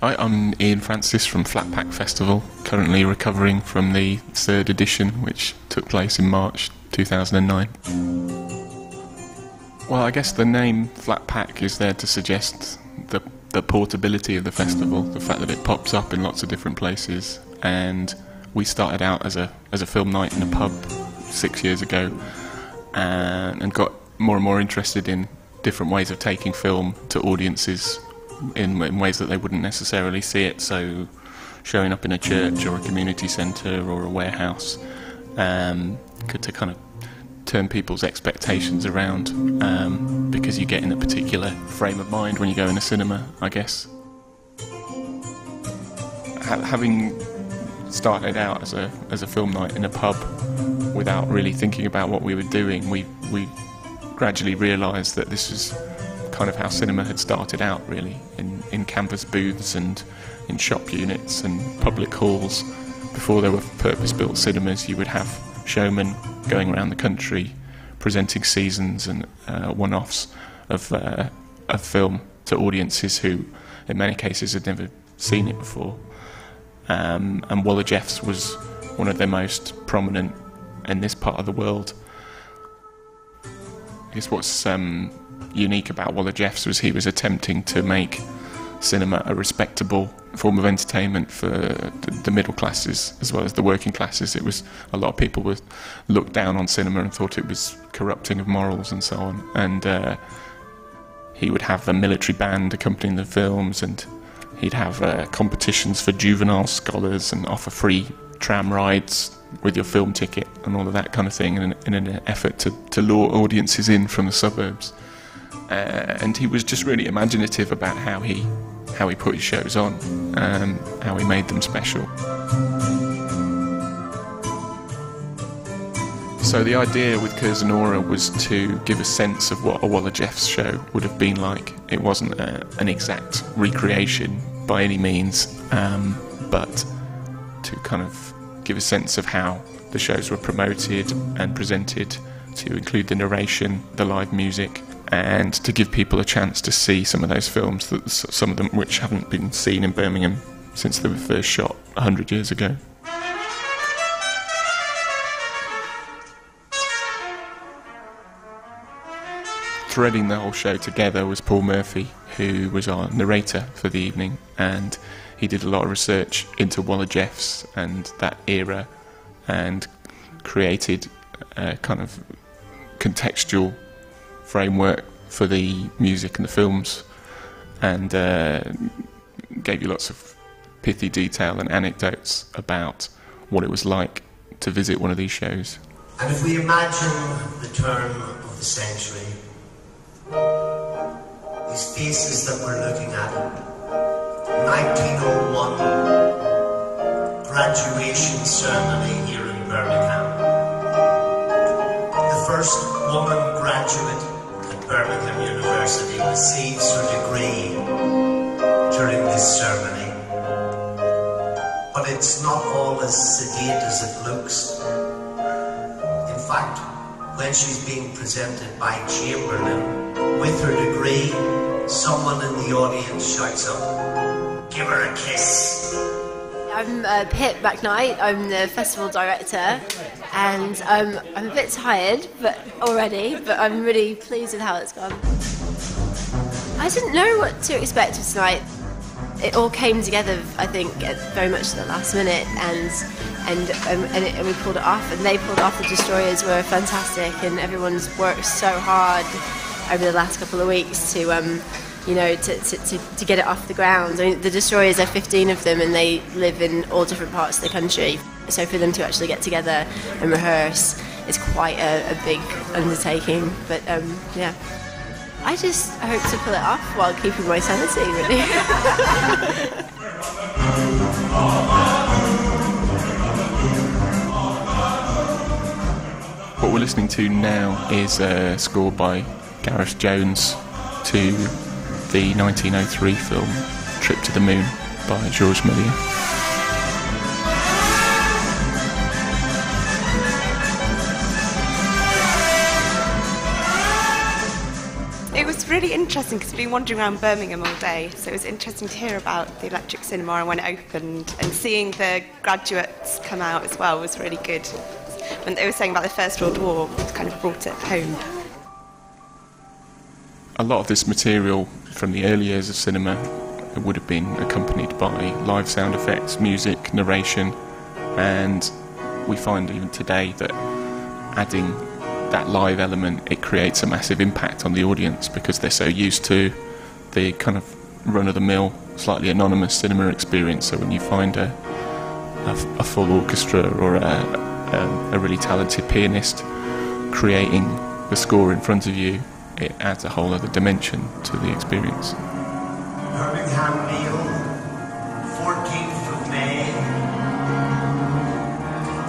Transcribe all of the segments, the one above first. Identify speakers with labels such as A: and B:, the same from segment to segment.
A: Hi, I'm Ian Francis from Flatpack Festival, currently recovering from the third edition, which took place in March 2009. Well, I guess the name Flatpack is there to suggest the portability of the festival, the fact that it pops up in lots of different places. And we started out as a film night in a pub 6 years ago, and got more and more interested in different ways of taking film to audiences in ways that they wouldn't necessarily see it. So showing up in a church or a community centre or a warehouse, to kind of turn people's expectations around, because you get in a particular frame of mind when you go in a cinema, I guess. Having started out as a film night in a pub without really thinking about what we were doing, we gradually realised that this was kind of how cinema had started out, really, in campus booths and in shop units and public halls. Before there were purpose-built cinemas, you would have showmen going around the country presenting seasons and one-offs of film to audiences who, in many cases, had never seen it before. And Waller Jeffs was one of their most prominent in this part of the world. I guess what's unique about Waller Jeffs was he was attempting to make cinema a respectable form of entertainment for the middle classes as well as the working classes. It was, a lot of people would look down on cinema and thought it was corrupting of morals and so on. And he would have a military band accompanying the films, and he'd have competitions for juvenile scholars and offer free tram rides with your film ticket and all of that kind of thing in an effort to lure audiences in from the suburbs. And he was just really imaginative about how he put his shows on, how he made them special. So the idea with Curzonora was to give a sense of what a Waller Jeffs show would have been like. It wasn't an exact recreation by any means, but to kind of give a sense of how the shows were promoted and presented, to include the narration, the live music, and to give people a chance to see some of those films, that some of them which haven't been seen in Birmingham since they were first shot 100 years ago. Threading the whole show together was Paul Murphy, who was our narrator for the evening, and he did a lot of research into Waller Jeffs and that era, and created a kind of contextual framework for the music and the films, and gave you lots of pithy detail and anecdotes about what it was like to visit one of these shows.
B: And if we imagine the turn of the century, these faces that we're looking at, 1901 graduation ceremony here in Birmingham. The first woman graduate at Birmingham University receives her degree during this ceremony. But it's not all as sedate as it looks. In fact, when she's being presented by Chamberlain with her degree, someone in the audience shouts up, "Give her a kiss."
C: I'm Pip McKnight, I'm the festival director, and I'm a bit tired but I'm really pleased with how it's gone. I didn't know what to expect of tonight. It all came together, I think, very much at the last minute, and we pulled it off, and they pulled off. The Destroyers were fantastic, and everyone's worked so hard over the last couple of weeks to get it off the ground. I mean, the Destroyers, are 15 of them, and they live in all different parts of the country. So for them to actually get together and rehearse is quite a big undertaking. But yeah, I just hope to pull it off while keeping my sanity, really.
A: What we're listening to now is a score by Gareth Jones to the 1903 film Trip to the Moon by Georges Méliès.
C: It was
D: really interesting because we've been wandering around Birmingham all day, so it was interesting to hear about the electric cinema and when it opened, and seeing the graduates come out as well was really good. When they were saying about the First World War, it kind of brought it home.
A: A lot of this material from the early years of cinema would have been accompanied by live sound effects, music, narration, and we find even today that adding that live element, it creates a massive impact on the audience because they're so used to the kind of run-of-the-mill, slightly anonymous cinema experience. So when you find a full orchestra or a really talented pianist creating the score in front of you, it adds a whole other dimension to the experience.
B: Birmingham Meal, 14th of May.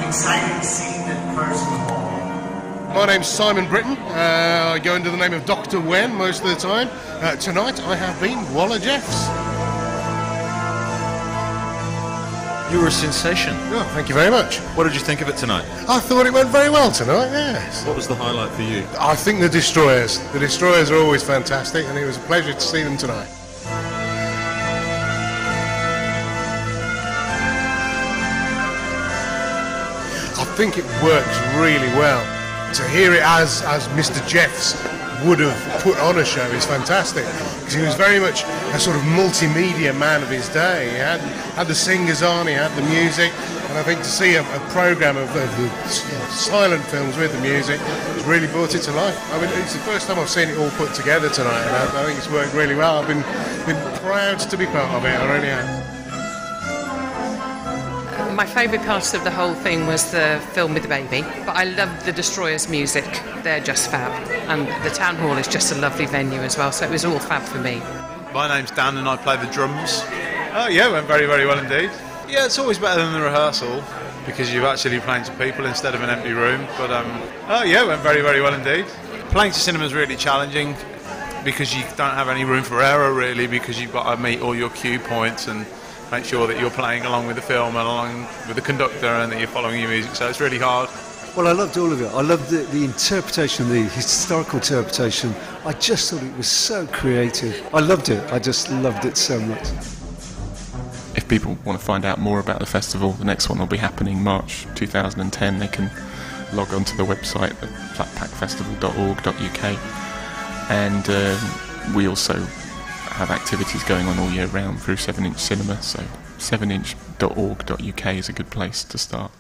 B: Exciting scene at Curzonora.
E: My name's Simon Britton. I go under the name of Dr. Wen most of the time. Tonight I have been Waller Jeffs.
F: You were a sensation.
E: Oh, thank you very much.
F: What did you think of it tonight?
E: I thought it went very well tonight, yes.
F: What was the highlight for you?
E: I think the Destroyers. The Destroyers are always fantastic, and it was a pleasure to see them tonight. I think it works really well. To hear it as Mr. Jeffs would have put on a show is fantastic, because he was very much a sort of multimedia man of his day. He had the singers on, he had the music, and I think to see a programme of the silent films with the music has really brought it to life. I mean, it's the first time I've seen it all put together tonight, and I think it's worked really well. I've been proud to be part of it, I really am.
G: My favourite part of the whole thing was the film with the baby, but I loved the Destroyers' music. They're just fab, and the town hall is just a lovely venue as well, so it was all fab for me.
H: My name's Dan and I play the drums. Oh yeah, went very, very well indeed. Yeah, it's always better than the rehearsal because you're actually playing to people instead of an empty room, but oh yeah, went very, very well indeed. Playing to cinema is really challenging because you don't have any room for error really, because you've got to meet all your cue points and make sure that you're playing along with the film and along with the conductor and that you're following your music, so it's really hard.
I: Well, I loved all of it. I loved the interpretation, the historical interpretation. I just thought it was so creative. I loved it. I just loved it so much.
A: If people want to find out more about the festival, the next one will be happening March 2010. They can log on to the website at flatpackfestival.org.uk, and we also have activities going on all year round through 7-inch cinema, so 7inch.org.uk is a good place to start.